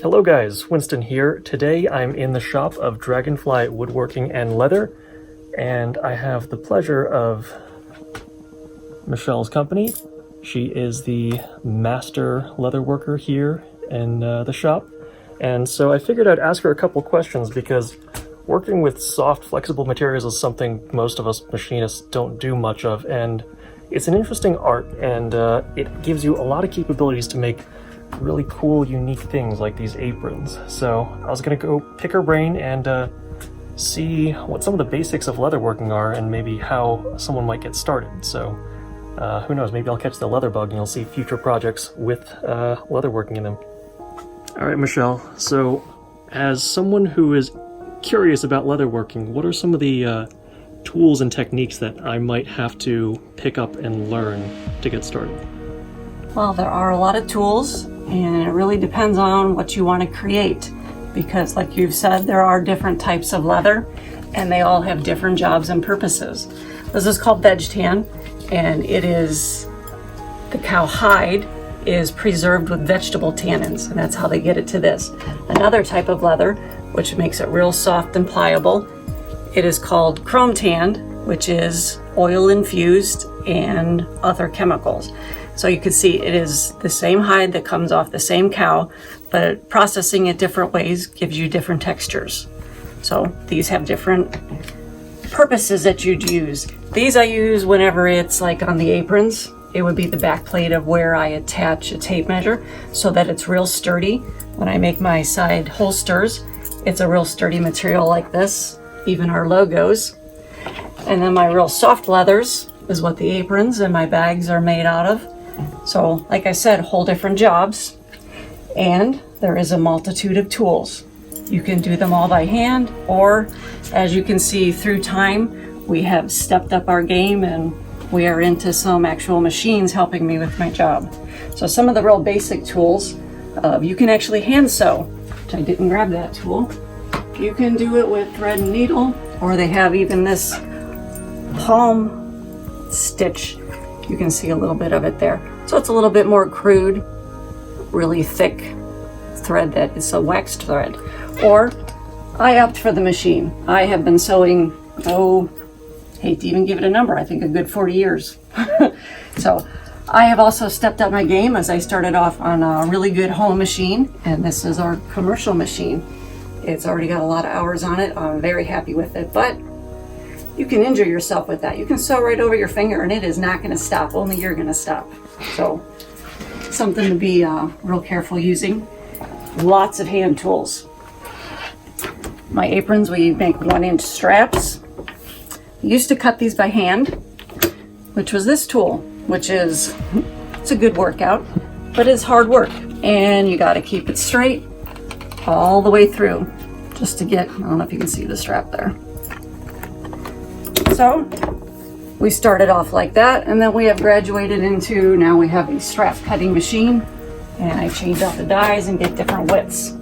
Hello guys, Winston here. Today I'm in the shop of Dragonfly Woodworking and Leather, and I have the pleasure of Michelle's company. She is the master leather worker here in the shop, and so I figured I'd ask her a couple questions because working with soft, flexible materials is something most of us machinists don't do much of, and it's an interesting art, and it gives you a lot of capabilities to make really cool, unique things like these aprons. So I was gonna go pick her brain and see what some of the basics of leatherworking are and maybe how someone might get started. So who knows, maybe I'll catch the leather bug and you'll see future projects with leatherworking in them. All right, Michelle, so as someone who is curious about leatherworking, what are some of the tools and techniques that I might have to pick up and learn to get started? Well, there are a lot of tools, and it really depends on what you want to create, because like you've said, there are different types of leather and they all have different jobs and purposes. This is called veg tan, and it is, the cow hide is preserved with vegetable tannins, and that's how they get it to this. Another type of leather, which makes it real soft and pliable, it is called chrome tanned, which is oil infused and other chemicals. So you can see it is the same hide that comes off the same cow, but processing it different ways gives you different textures. So these have different purposes that you'd use. These I use whenever it's like on the aprons. It would be the back plate of where I attach a tape measure so that it's real sturdy. When I make my side holsters, it's a real sturdy material like this, even our logos. And then my real soft leathers is what the aprons and my bags are made out of. So, like I said, whole different jobs, and there is a multitude of tools. You can do them all by hand, or as you can see through time, we have stepped up our game and we are into some actual machines helping me with my job. So some of the real basic tools, you can actually hand sew, which I didn't grab that tool. You can do it with thread and needle, or they have even this palm stitch. You can see a little bit of it there. So it's a little bit more crude, really thick thread that is a waxed thread. Or I opt for the machine. I have been sewing, hate to even give it a number, I think a good 40 years. So I have also stepped up my game as I started off on a really good home machine, and this is our commercial machine. It's already got a lot of hours on it. I'm very happy with it, but you can injure yourself with that. You can sew right over your finger and it is not going to stop. Only you're going to stop. So something to be real careful using. Lots of hand tools. My aprons, we make 1-inch straps. I used to cut these by hand, which was this tool, which is, it's a good workout, but it's hard work. And you got to keep it straight all the way through just to get, I don't know if you can see the strap there. So we started off like that, and then we have graduated into, now we have a strap cutting machine, and I change out the dies and get different widths.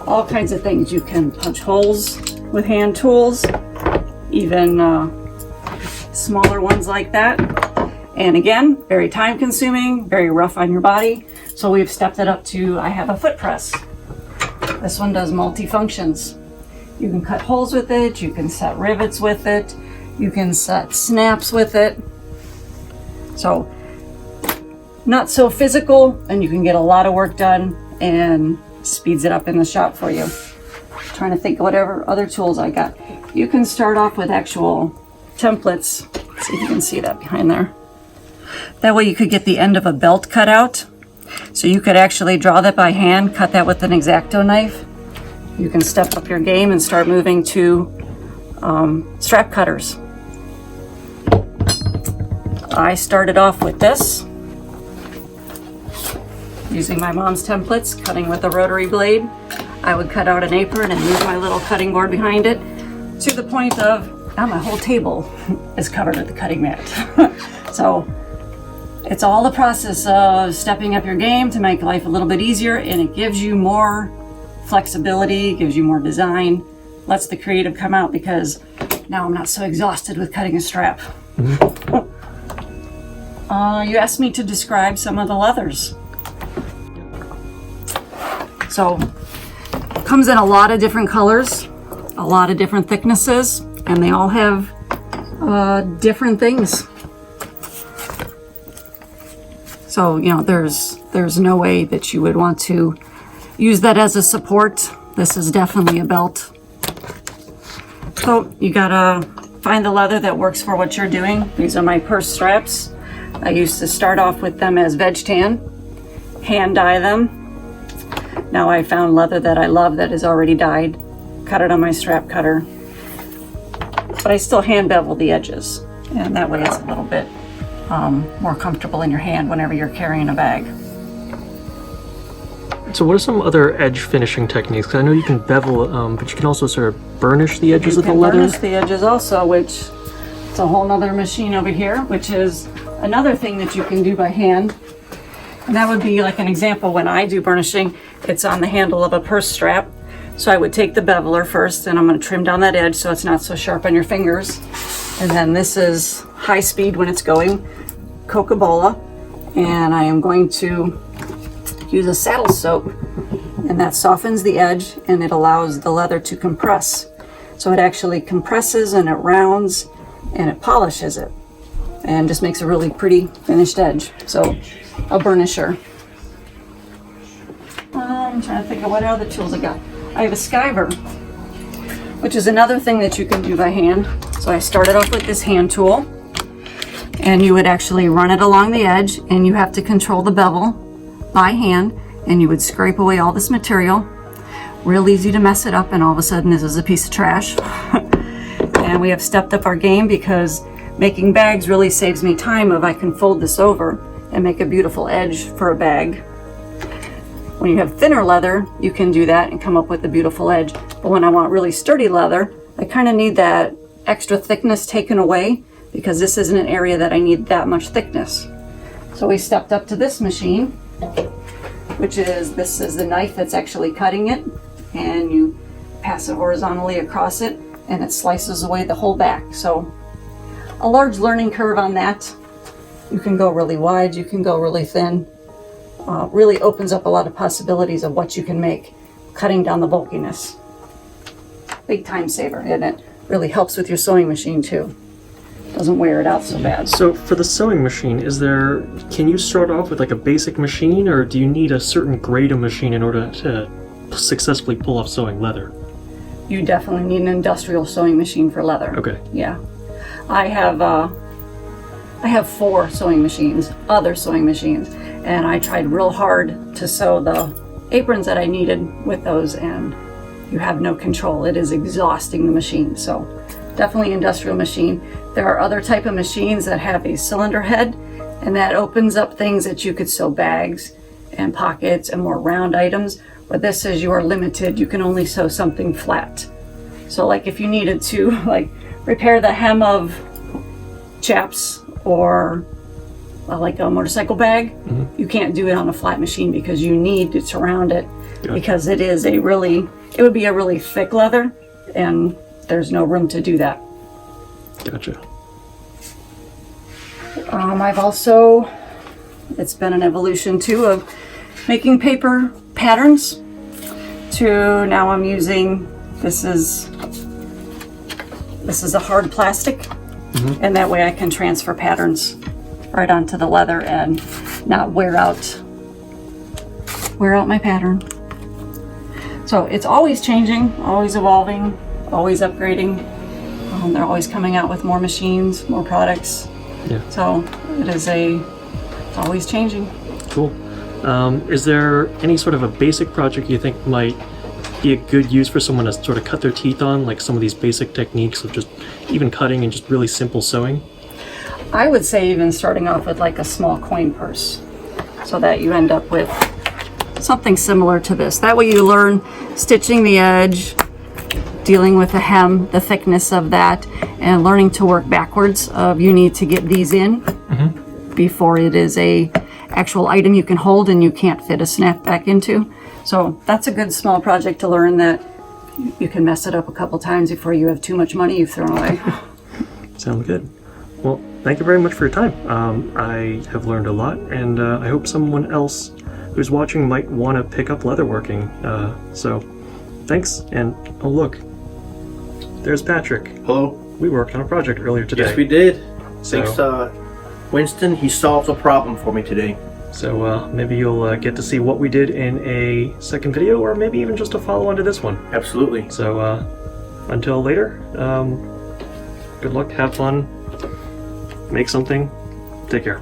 All kinds of things. You can punch holes with hand tools, even smaller ones like that. And again, very time consuming, very rough on your body. So we've stepped it up to, I have a foot press. This one does multi-functions. You can cut holes with it, you can set rivets with it, you can set snaps with it. So, not so physical, and you can get a lot of work done and speeds it up in the shop for you. Trying to think of whatever other tools I got. You can start off with actual templates. Let's see if you can see that behind there. That way you could get the end of a belt cut out. So you could actually draw that by hand, cut that with an X-Acto knife. You can step up your game and start moving to strap cutters. I started off with this, using my mom's templates, cutting with a rotary blade. I would cut out an apron and move my little cutting board behind it to the point of, now my whole table is covered with the cutting mat. So it's all the process of stepping up your game to make life a little bit easier, and it gives you more flexibility, gives you more design, lets the creative come out, because now I'm not so exhausted with cutting a strap. You asked me to describe some of the leathers. So, it comes in a lot of different colors, a lot of different thicknesses, and they all have different things. So, you know, there's no way that you would want to use that as a support. This is definitely a belt. So, you gotta find the leather that works for what you're doing. These are my purse straps. I used to start off with them as veg tan, hand dye them. Now I found leather that I love that is already dyed, cut it on my strap cutter. But I still hand bevel the edges, and that way it's a little bit more comfortable in your hand whenever you're carrying a bag. So what are some other edge finishing techniques? 'Cause I know you can bevel, but you can also sort of burnish the edges of the leather. Burnish the edges also, which it's a whole nother machine over here, which is another thing that you can do by hand. And that would be like an example when I do burnishing, it's on the handle of a purse strap. So I would take the beveler first, and I'm going to trim down that edge so it's not so sharp on your fingers. And then this is high speed when it's going, Coca-Cola. And I am going to use a saddle soap, and that softens the edge and it allows the leather to compress. So it actually compresses and it rounds and it polishes it and just makes a really pretty finished edge. So a burnisher. I'm trying to think of what other tools I got. I have a skiver, which is another thing that you can do by hand. So I started off with this hand tool, and you would actually run it along the edge, and you have to control the bevel by hand, and you would scrape away all this material. Real easy to mess it up, and all of a sudden this is a piece of trash. And we have stepped up our game because making bags really saves me time if I can fold this over and make a beautiful edge for a bag. When you have thinner leather, you can do that and come up with a beautiful edge. But when I want really sturdy leather, I kind of need that extra thickness taken away because this isn't an area that I need that much thickness. So we stepped up to this machine, which is, this is the knife that's actually cutting it, and you pass it horizontally across it and it slices away the whole back. So a large learning curve on that. You can go really wide, you can go really thin. Really opens up a lot of possibilities of what you can make, cutting down the bulkiness. Big time saver, and it really helps with your sewing machine too. Doesn't wear it out so bad. So for the sewing machine, can you start off with like a basic machine, or do you need a certain grade of machine in order to successfully pull off sewing leather? You definitely need an industrial sewing machine for leather. Okay. Yeah. I have 4 sewing machines, other sewing machines, and I tried real hard to sew the aprons that I needed with those, and you have no control. It is exhausting, the machine. So definitely industrial machine. There are other type of machines that have a cylinder head, and that opens up things that you could sew bags and pockets and more round items. But this says you are limited. You can only sew something flat. So like if you needed to like repair the hem of chaps or like a motorcycle bag, you can't do it on a flat machine because you need to surround it. Gotcha. Because it would be a really thick leather, and there's no room to do that. Gotcha. I've also, it's been an evolution too of making paper patterns to now I'm using, this is a hard plastic, and that way I can transfer patterns right onto the leather and not wear out my pattern. So it's always changing, always evolving, always upgrading. They're always coming out with more machines, more products. Yeah. So it's always changing. Cool. Is there any sort of a basic project you think might be a good use for someone to sort of cut their teeth on, like some of these basic techniques of just even cutting and just really simple sewing? I would say even starting off with like a small coin purse, so that you end up with something similar to this. That way you learn stitching the edge, dealing with the hem, the thickness of that, and learning to work backwards of you need to get these in before it is a actual item you can hold and you can't fit a snap back into. So that's a good small project to learn that you can mess it up a couple times before you have too much money you've thrown away. Sounds good. Well, thank you very much for your time. I have learned a lot, and I hope someone else who's watching might want to pick up leatherworking. So, thanks, and oh look, there's Patrick. Hello. We worked on a project earlier today. Yes, we did. So- Thanks, Winston. He solved a problem for me today. So maybe you'll get to see what we did in a second video, or maybe even just a follow-on to this one. Absolutely. So until later, good luck, have fun, make something, take care.